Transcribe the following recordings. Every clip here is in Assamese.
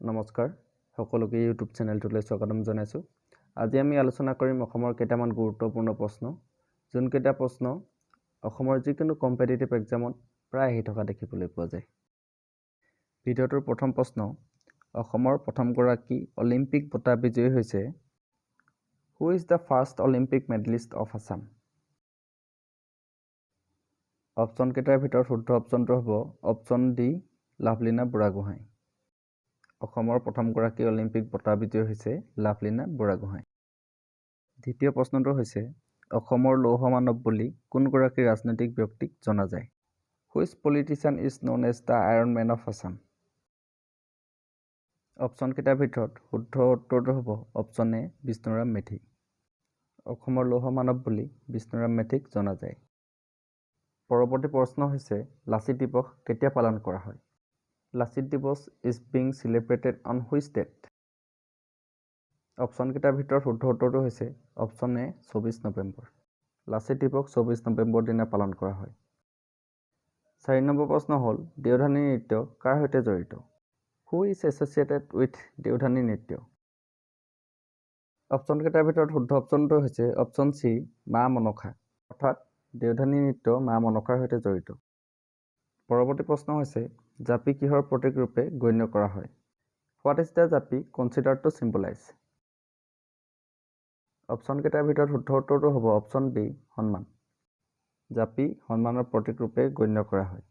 নমস্কাৰ সকলোকে ইউটিউব চেনেলটোলৈ স্বাগতম জনাইছোঁ। আজি আমি আলোচনা কৰিম অসমৰ কেইটামান গুৰুত্বপূৰ্ণ প্ৰশ্ন, যোনকেইটা প্ৰশ্ন অসমৰ যিকোনো কম্পিটিটিভ এক্সামত প্ৰায় আহি থকা দেখিবলৈ পোৱা যায়। ভিডিঅ'টোৰ প্ৰথম প্ৰশ্ন, অসমৰ প্ৰথমগৰাকী অলিম্পিক বঁটা বিজয়ী হৈছে who is the first Olympic medalist of Assam? অপশ্যনকেইটাৰ ভিতৰত শুদ্ধ অপশ্যনটো হ'ব অপশ্যন ডি, লাভলীনা বুঢ়াগোহাঁই। অসমৰ প্ৰথমগৰাকী অলিম্পিক বঁটা বিজয়ী হৈছে লাভলীনা বুঢ়াগোহাঁই। দ্বিতীয় প্ৰশ্নটো হৈছে অসমৰ লৌহ মানৱ বুলি কোনগৰাকী ৰাজনৈতিক ব্যক্তিক জনা যায়? Which politician is known as the iron man of Assam? অপশ্যনকেইটাৰ ভিতৰত শুদ্ধ উত্তৰটো হ'ব অপশ্যন এ, বিষ্ণুৰাম মেধি। অসমৰ লৌহ মানৱ বুলি বিষ্ণুৰাম মেধিক জনা যায়। পৰৱৰ্তী প্ৰশ্ন হৈছে লাচিত দিৱস কেতিয়া পালন কৰা হয়? Lachit Divas is being celebrated on which date? অপশ্যনকেইটাৰ ভিতৰত শুদ্ধ উত্তৰটো হৈছে অপশ্যন এ, 24 নৱেম্বৰ। লাচিত দিৱস 24 নৱেম্বৰ দিনা পালন কৰা হয়। 4 নম্বৰ প্ৰশ্ন হ'ল দেওধানী নৃত্য কাৰ সৈতে জড়িত? Who is associated with Deodhani নৃত্য? অপশ্যনকেইটাৰ ভিতৰত শুদ্ধ অপশ্যনটো হৈছে অপশ্যন চি, মা মনসা। অৰ্থাৎ দেওধানী নৃত্য মা মনসাৰ সৈতে জড়িত। পৰৱৰ্তী প্ৰশ্ন হৈছে জাপি কিহৰ প্ৰতীক ৰূপে গণ্য কৰা হয়? হোৱাট ইজ দ্য জাপি কনচিডাৰ্ড টু চিম্বলাইজ? অপশ্যনকেইটাৰ ভিতৰত শুদ্ধ উত্তৰটো হ'ব অপশ্যন বি, সন্মান। জাপি সন্মানৰ প্ৰতীক ৰূপে গণ্য কৰা হয়।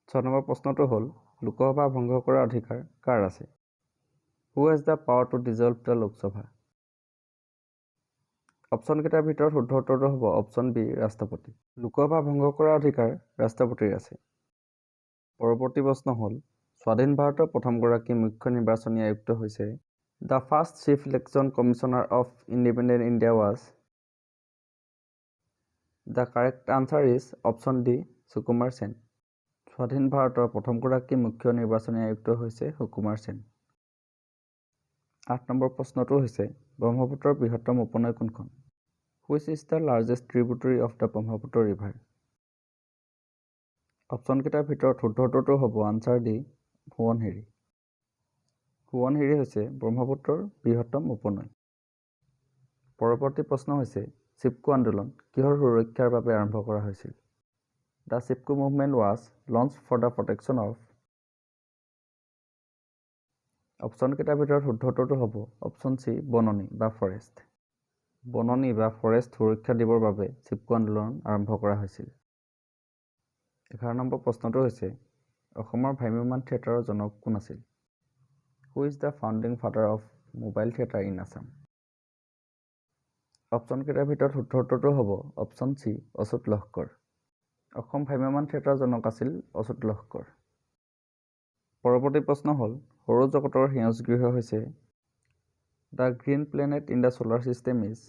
6 নম্বৰ প্ৰশ্নটো হ'ল লোকসভা ভংগ কৰাৰ অধিকাৰ কাৰ আছে? Who has the power to dissolve the Lok Sabha? অপশ্যনকেইটাৰ ভিতৰত শুদ্ধ উত্তৰটো হ'ব অপশ্যন বি, ৰাষ্ট্ৰপতি। লোকসভা ভংগ কৰাৰ অধিকাৰ ৰাষ্ট্ৰপতিৰ আছে। পৰৱৰ্তী প্ৰশ্ন হ'ল স্বাধীন ভাৰতৰ প্ৰথমগৰাকী মুখ্য নিৰ্বাচনী আয়ুক্ত হৈছে the first chief election commissioner of independent India was? The correct answer is option D, Sukumar Sen. স্বাধীন ভাৰতৰ প্ৰথমগৰাকী মুখ্য নিৰ্বাচনী আয়ুক্ত হৈছে সুকুমাৰ সেন। 8 নম্বৰ প্ৰশ্নটো হৈছে ব্ৰহ্মপুত্ৰৰ বৃহত্তম উপনৈ কোনখন? Which is the largest tributary of the Brahmaputra river? অপশ্যনকেইটাৰ ভিতৰত শুদ্ধ উত্তৰটো হ'ব আনচাৰ ডি, সোৱণশিৰি। সোৱণশিৰি হৈছে ব্ৰহ্মপুত্ৰৰ বৃহত্তম উপনৈ। পৰৱৰ্তী প্ৰশ্ন হৈছে চিপকো আন্দোলন কিহৰ সুৰক্ষাৰ বাবে আৰম্ভ কৰা হৈছিল? The Chipko movement was launch for the protection of? অপশ্যনকেইটাৰ ভিতৰত শুদ্ধ উত্তৰটো হ'ব অপশ্যন চি, বননি বা ফৰেষ্ট। বননি বা ফৰেষ্ট সুৰক্ষা দিবৰ বাবে চিপকো আন্দোলন আৰম্ভ কৰা হৈছিল। 11 নম্বৰ প্ৰশ্নটো হৈছে অসমৰ ভ্ৰাম্যমাণ থিয়েটাৰৰ জনক কোন আছিল? Who is the founding father of mobile theatre in Assam? অপশ্যনকেইটাৰ ভিতৰত শুদ্ধ উত্তৰটো হ'ব অপশ্যন চি, অচ্যুত লহকৰ। অসম ভ্ৰাম্যমাণ থিয়েটাৰৰ জনক আছিল অচ্যুত লহকৰ। পৰৱৰ্তী প্ৰশ্ন হ'ল সৌৰজগতৰ সেউজ গৃহ হৈছে the green planet in the solar system is?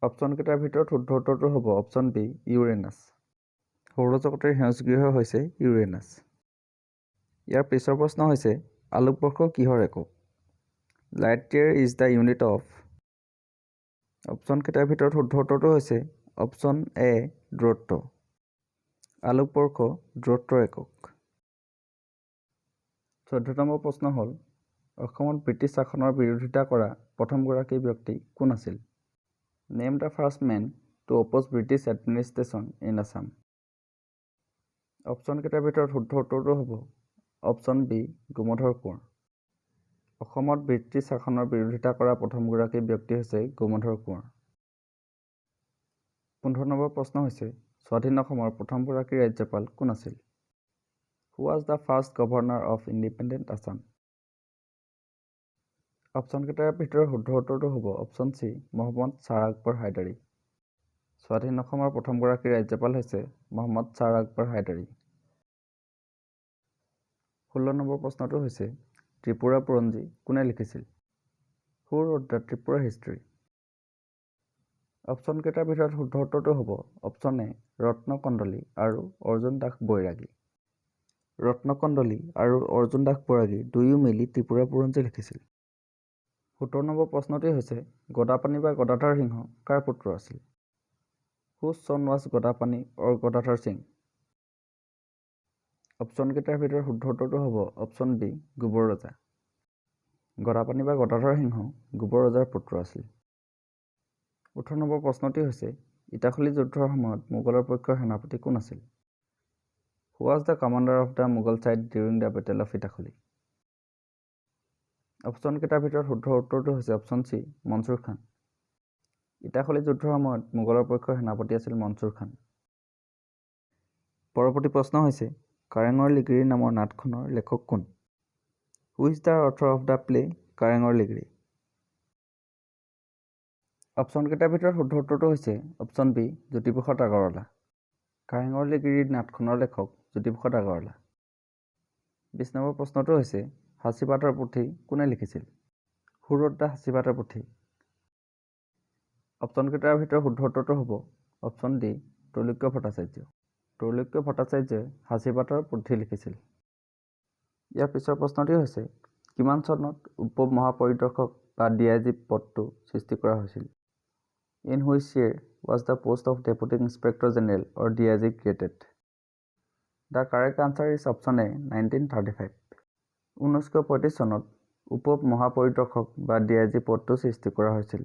অপশ্যনকেইটাৰ ভিতৰত শুদ্ধ উত্তৰটো হ'ব অপশ্যন বি, ইউৰেনাছ। সৌৰজগতৰ সেউজ গৃহ হৈছে ইউৰেনাছ। ইয়াৰ পিছৰ প্ৰশ্ন হৈছে আলোকবৰ্ষ কিহৰ একক? Light year is the unit of? অপশ্যনকেইটাৰ ভিতৰত শুদ্ধ উত্তৰটো হৈছে অপশ্যন এ, দূৰত্ব। আলোকবৰ্ষ দূৰত্বৰ একক। 14 নম্বৰ প্ৰশ্ন হ'ল অসমত ব্ৰিটিছ শাসনৰ বিৰোধিতা কৰা প্ৰথমগৰাকী ব্যক্তি কোন আছিল? Name the first man to oppose British administration in Assam? অপশ্যনকেইটাৰ ভিতৰত শুদ্ধ উত্তৰটো হ'ব অপশ্যন বি, গোমধৰ কোঁৱৰ। অসমত ব্ৰিটিছ শাসনৰ বিৰোধিতা কৰা প্ৰথমগৰাকী ব্যক্তি হৈছে গোমধৰ কোঁৱৰ। 15 নম্বৰ প্ৰশ্ন হৈছে স্বাধীন অসমৰ প্ৰথমগৰাকী ৰাজ্যপাল কোন আছিল? Who was the first governor of independent Assam? অপশ্যনকেইটাৰ ভিতৰত শুদ্ধ উত্তৰটো হ'ব অপশ্যন চি, মহম্মদ শ্বাহ আকবৰ হাইদাৰী। স্বাধীন অসমৰ প্ৰথমগৰাকী ৰাজ্যপাল হৈছে মহম্মদ শ্বাহ আকবৰ হাইদাৰী। 16 নম্বৰ প্ৰশ্নটো হৈছে ত্ৰিপুৰা বুৰঞ্জী কোনে লিখিছিল? Who wrote the Tripura history? অপশ্যনকেইটাৰ ভিতৰত শুদ্ধ উত্তৰটো হ'ব অপশ্যন এ, ৰত্নকন্দলী আৰু অৰ্জুন দাস বৈৰাগী। ৰত্নকন্দলী আৰু অৰ্জুন দাস বৈৰাগী দুয়ো মিলি ত্ৰিপুৰা বুৰঞ্জী লিখিছিল। 17 নম্বৰ প্ৰশ্নটি হৈছে গদাপাণি বা গদাধৰ সিংহ কাৰ পুত্ৰ আছিল? হুজ ছন ৱাজ গদাপাণি অৰ গদাধৰ সিং? অপশ্যনকেইটাৰ ভিতৰত শুদ্ধ উত্তৰটো হ'ব অপশ্যন বি গোবৰ ৰজা। গদাপাণি বা গদাধৰ সিংহ গোবৰ ৰজাৰ পুত্ৰ আছিল। 18 নম্বৰ প্ৰশ্নটি হৈছে ইটাখুলি যুদ্ধৰ সময়ত মোগলৰ পক্ষৰ সেনাপতি কোন আছিল? Who was the commander of the Mughal side during the battle of Itakhuli? অপশ্যনকেইটাৰ ভিতৰত শুদ্ধ উত্তৰটো হৈছে অপশ্যন চি মনছুৰ খান। ইটাখুলি যুদ্ধৰ সময়ত মোগলৰ পক্ষৰ সেনাপতি আছিল মনছুৰ খান। পৰৱৰ্তী প্ৰশ্ন হৈছে কাৰেঙৰ লিগিৰি নামৰ নাটখনৰ লেখক কোন? হু is the author of the play কাৰেঙৰ লিগিৰি? অপশ্যনকেইটাৰ ভিতৰত শুদ্ধ উত্তৰটো হৈছে অপশ্যন বি জ্যোতিপ্ৰসাদ আগৰৱালা। কাৰেঙৰ লিগিৰি নাটখনৰ লেখক জ্যোতিপ্ৰসাদ আগৰৱালা। 20 নম্বৰ প্ৰশ্নটো হৈছে সাঁচিপাতৰ পুথি কোনে লিখিছিল? হু ৰট দ্য সাঁচিপাতৰ পুথি? অপশ্যনকেইটাৰ ভিতৰত শুদ্ধ উত্তৰটো হ'ব অপশ্যন ডি ত্ৰৈলোক্য ভট্টাচাৰ্য। ত্ৰৈলোক্য ভট্টাচাৰ্যই সাঁচিপাতৰ পুথি লিখিছিল। ইয়াৰ পিছৰ প্ৰশ্নটি হৈছে কিমান চনত উপ মহাপৰিদৰ্শক বা DIG পদটো সৃষ্টি কৰা হৈছিল? In which year was the post of deputy inspector general or DIG created? The correct answer is option A 1935। 1935 চনত উপ মহাপৰিদৰ্শক বা DIG পদটো সৃষ্টি কৰা হৈছিল।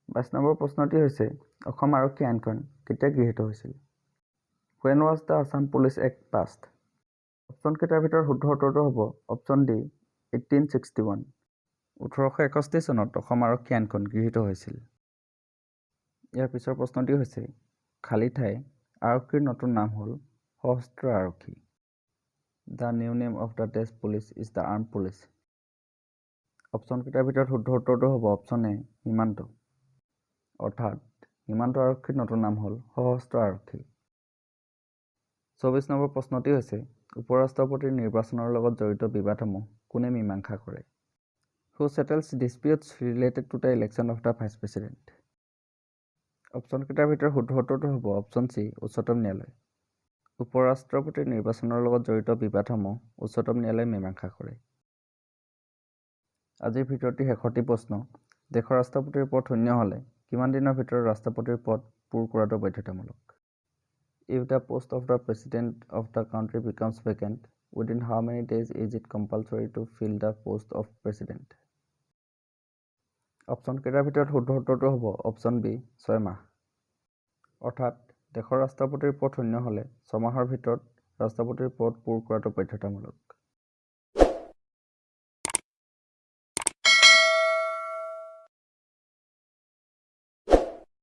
22 নম্বৰ প্ৰশ্নটি হৈছে অসম আৰক্ষী আইনখন কেতিয়া গৃহীত হৈছিল? When was the Assam Police Act passed? অপশ্যনকেইটাৰ ভিতৰত শুদ্ধ উত্তৰটো হ'ব অপশ্যন ডি 1861। 1861 চনত অসম আৰক্ষী আইনখন গৃহীত হৈছিল। ইয়াৰ পিছৰ প্ৰশ্নটি হৈছে খালী ঠাই আৰক্ষীৰ নতুন নাম হ'ল সশস্ত্ৰ আৰক্ষী। The new name of the dash police is the arm police. অপশ্যনকেইটাৰ ভিতৰত শুদ্ধ উত্তৰটো হ'ব অপশ্যন এ সীমান্ত। অৰ্থাৎ সীমান্ত আৰক্ষীৰ নতুন নাম হ'ল সশস্ত্ৰ আৰক্ষী। 24 নম্বৰ প্ৰশ্নটি হৈছে উপ-ৰাষ্ট্ৰপতিৰ নিৰ্বাচনৰ লগত জড়িত বিবাদসমূহ কোনে মীমাংসা কৰে? Who settles disputes related to the election of the vice president? অপশ্যনকেইটাৰ ভিতৰত শুদ্ধ উত্তৰটো হ'ব অপশ্যন চি উচ্চতম ন্যায়ালয়। উপ-ৰাষ্ট্ৰপতিৰ নিৰ্বাচনৰ লগত জড়িত বিবাদসমূহ উচ্চতম ন্যায়ালয়ে মীমাংসা কৰে। আজিৰ ভিডিঅ'টিৰ শেষৰটি প্ৰশ্ন দেশৰ ৰাষ্ট্ৰপতিৰ পদ শূন্য হ'লে কিমান দিনৰ ভিতৰত ৰাষ্ট্ৰপতিৰ পদ পূৰ কৰাটো বাধ্যতামূলক? If the post of the president of the country becomes vacant, within how many days is it compulsory to fill the post of president? অপশ্যনকেইটাৰ ভিতৰত শুদ্ধ উত্তৰটো হ'ব অপশ্যন বি 6 মাহ। অৰ্থাৎ দেশৰ ৰাষ্ট্ৰপতিৰ পদ শূন্য হ'লে 6 মাহৰ ভিতৰত ৰাষ্ট্ৰপতিৰ পদ পূৰ কৰাটো বাধ্যতামূলক।